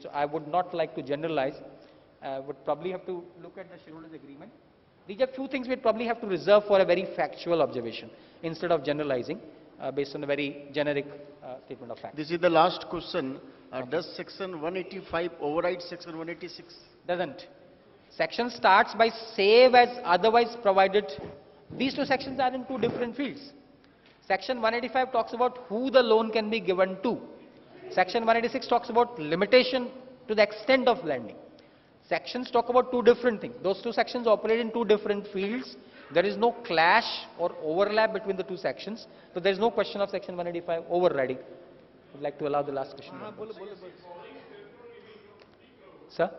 So I would not like to generalize. Would probably have to look at the shareholders agreement. These are few things we'd probably have to reserve for a very factual observation instead of generalizing based on a very generic statement of fact. This is the last question. Does section 185 override section 186? Doesn't. Section starts by save as otherwise provided. These two sections are in two different fields. Section 185 talks about who the loan can be given to. Section 186 talks about limitation to the extent of lending. Sections talk about two different things. Those two sections operate in two different fields. There is no clash or overlap between the two sections. So there is no question of section 185 overriding. I would like to allow the last question. Sir?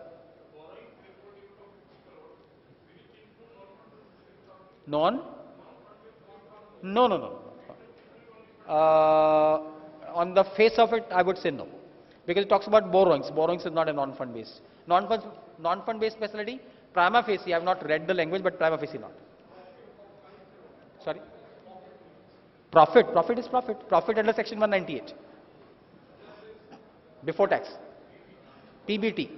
Non? No. On the face of it, I would say no. Because it talks about borrowings. Borrowings is not a non-fund based. Non-fund based facility, prima facie, I have not read the language, but prima facie not. Sorry? Profit. Profit is profit. Profit under section 198. Before tax. PBT.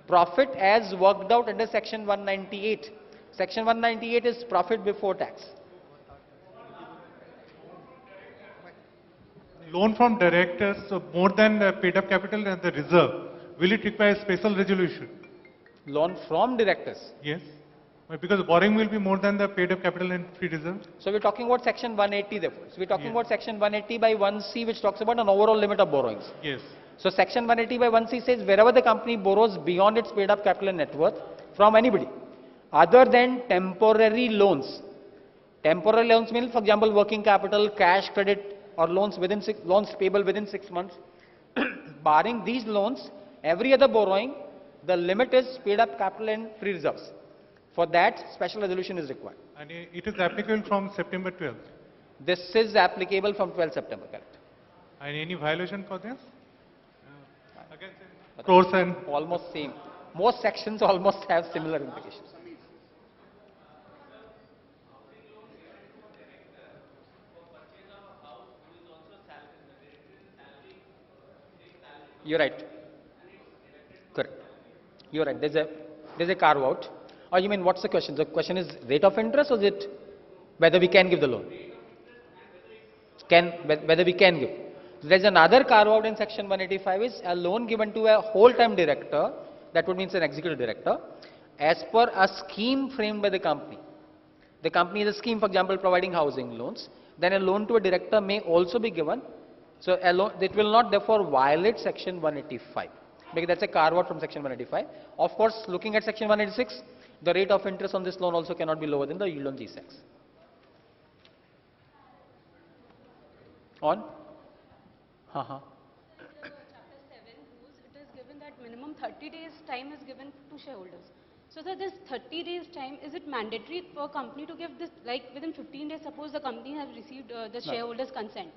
Profit as worked out under section 198. Section 198 is profit before tax. Loan from directors, so more than paid up capital and the reserve, will it require special resolution? Loan from directors? Yes. Because borrowing will be more than the paid up capital and free reserve. So we're talking about section 180 therefore. So we're talking about section 180 by 1C, which talks about an overall limit of borrowings. Yes. So section 180 by 1C says wherever the company borrows beyond its paid up capital and net worth from anybody other than temporary loans. Temporary loans mean, for example, working capital, cash credit, or loans payable within 6 months. Barring these loans, every other borrowing, the limit is paid up capital and free reserves. For that, special resolution is required. And it is applicable from September 12th. This is applicable from 12 September, correct? And any violation for this? Again, crores and almost same. Most sections almost have similar implications. You're right. Correct. You're right. There's a carve out. Or you mean what's the question? The question is rate of interest, or is it whether we can give the loan? Whether we can give. So there's another carve out in section 185 is a loan given to a whole-time director, that would mean an executive director, as per a scheme framed by the company. The company is a scheme, for example, providing housing loans. Then a loan to a director may also be given. So it will not therefore violate section 185 because that's a carve out from section 185. Of course, looking at section 186, the rate of interest on this loan also cannot be lower than the yield on G-Secs. On? Chapter 7 rules, it is given that minimum 30 days time is given to shareholders. So sir, this 30 days time, is it mandatory for a company to give this, like within 15 days, suppose the company has received the shareholders' consent?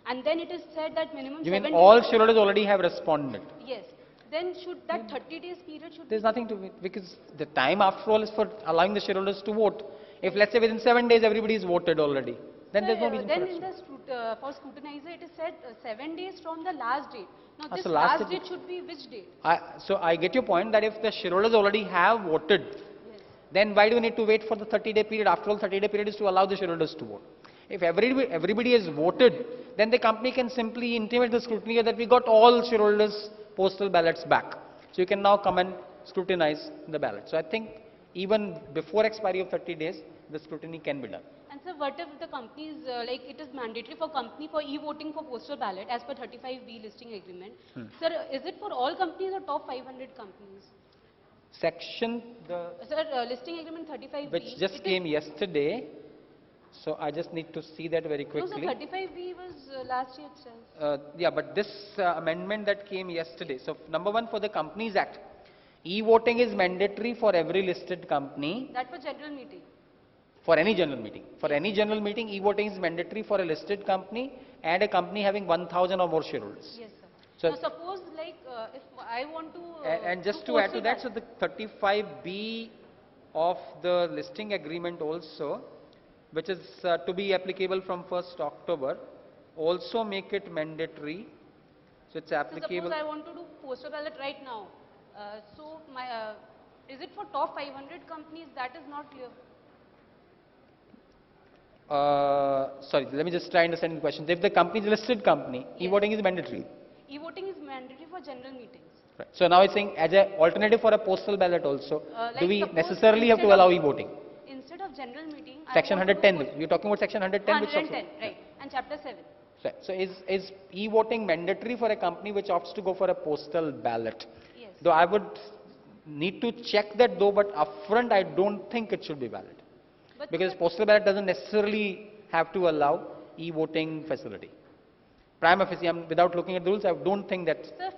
And then it is said that minimum You 7 mean all days. shareholders already have responded? Yes. Then should that 30 days period should There's nothing to it because the time after all is for allowing the shareholders to vote. If let's say within 7 days everybody is voted already, then there's no reason then for in responding. the for scrutinizer it is said 7 days from the last date. Now this so last date should be which date? So I get your point that if the shareholders already have voted, Yes. then why do we need to wait for the 30-day period? After all, 30-day period is to allow the shareholders to vote. If everybody has voted, then the company can simply intimate the scrutiny that we got all shareholders' postal ballots back. So you can now come and scrutinize the ballot. So I think even before expiry of 30 days, the scrutiny can be done. And sir, what if the company is like it is mandatory for company for e-voting for postal ballot as per 35B listing agreement? Sir, is it for all companies or top 500 companies? Section Sir, listing agreement 35B. which just came yesterday. So I just need to see that very quickly. No, sir, 35B was last year itself. Yeah, but this amendment that came yesterday. So number one, for the Companies Act, e-voting is mandatory for every listed company. That for general meeting. For any general meeting. For any general meeting, e-voting is mandatory for a listed company and a company having 1,000 or more shareholders. Yes, sir. So now suppose like if I want to... and just do to add to postal that, so ballot. the 35B of the listing agreement also, which is to be applicable from 1st October, also make it mandatory. So it's So applicable. suppose I want to do postal ballot right now. So my, is it for top 500 companies? That is not clear. Sorry, let me just try and understand the question. If the company is a listed company, Yes. e-voting is mandatory. E-voting is mandatory for general meetings. Right. So now it's saying as an alternative for a postal ballot also, do Like we suppose necessarily have to instead allow of- e-voting? Instead of general meeting, Section I want to do 110, you're talking about section 110 which talks 110, right? And chapter 7. Right. So is e-voting mandatory for a company which opts to go for a postal ballot? Yes. Though I would need to check that though, but upfront I don't think it should be valid. But Because sir, postal ballot doesn't necessarily have to allow e-voting facility. Prima facie, without looking at the rules, I don't think that. sir,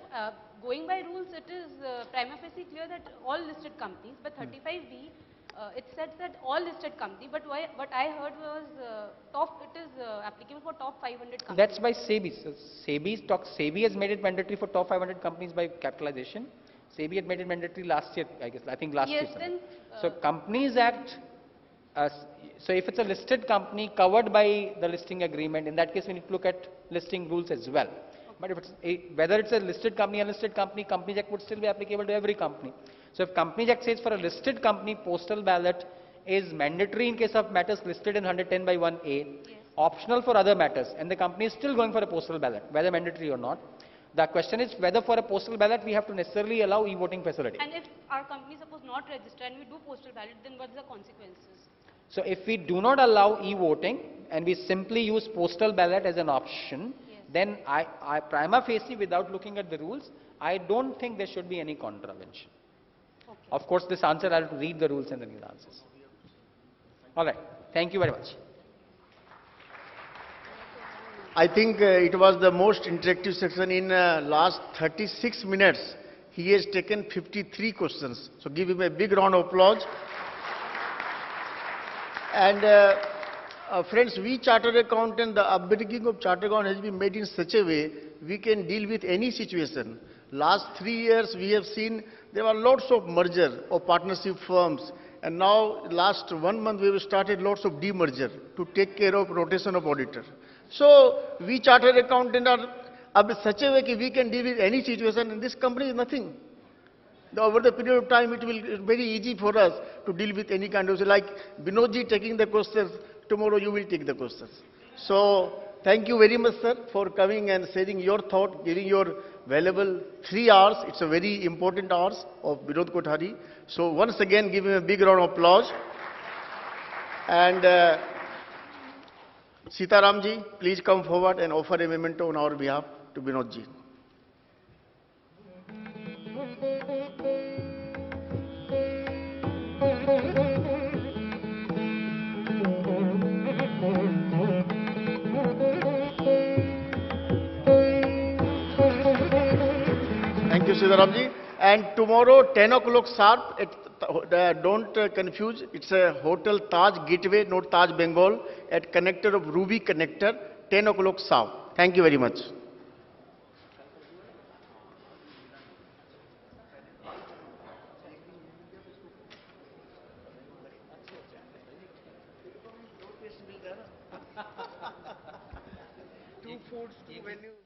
going by rules, it is prima facie clear that all listed companies, but 35B, it said that all listed company, but what I heard was it is applicable for top 500 companies. That's by SEBI. So SEBI has made it mandatory for top 500 companies by capitalization. SEBI had made it mandatory last year, I guess. I think last Yes, year. something. then, So Companies Act. So if it's a listed company covered by the listing agreement, in that case we need to look at listing rules as well. But if whether it's a listed company or unlisted company, Companies Act would still be applicable to every company. So if Companies Act says for a listed company, postal ballot is mandatory in case of matters listed in 110 by 1A, Yes. optional for other matters, and the company is still going for a postal ballot, whether mandatory or not. The question is whether for a postal ballot we have to necessarily allow e-voting facility. And if our company suppose not register and we do postal ballot, then what is the consequences? So if we do not allow e-voting and we simply use postal ballot as an option, Yes. then I prima facie, without looking at the rules, I don't think there should be any contravention. Okay. Of course, this answer I'll have to read the rules and then give the answers. All right. Thank you very much. I think it was the most interactive section in last 36 minutes. He has taken 53 questions. So give him a big round of applause. And friends, we chartered accountant, the upbringing of chartered accountant has been made in such a way we can deal with any situation. Last 3 years we have seen there were lots of merger of partnership firms, and now last 1 month we have started lots of demerger to take care of rotation of auditor. So we chartered accountant are up in such a way that we can deal with any situation, and this company is nothing. Over the period of time, it will be very easy for us to deal with any kind of, like Binodji taking the questions, tomorrow you will take the questions. So, thank you very much, sir, for coming and sharing your thought, giving your valuable 3 hours. It's a very important hours of Binod Kothari. So, once again, give him a big round of applause. And Sitaramji, please come forward and offer a memento on our behalf to Binodji. Thank you, Sitaramji. And tomorrow, 10 o'clock sharp, don't confuse, it's a Hotel Taj Gateway, not Taj Bengal, at connector of Ruby Connector, 10 o'clock sharp. Thank you very much. Two foods, two venues.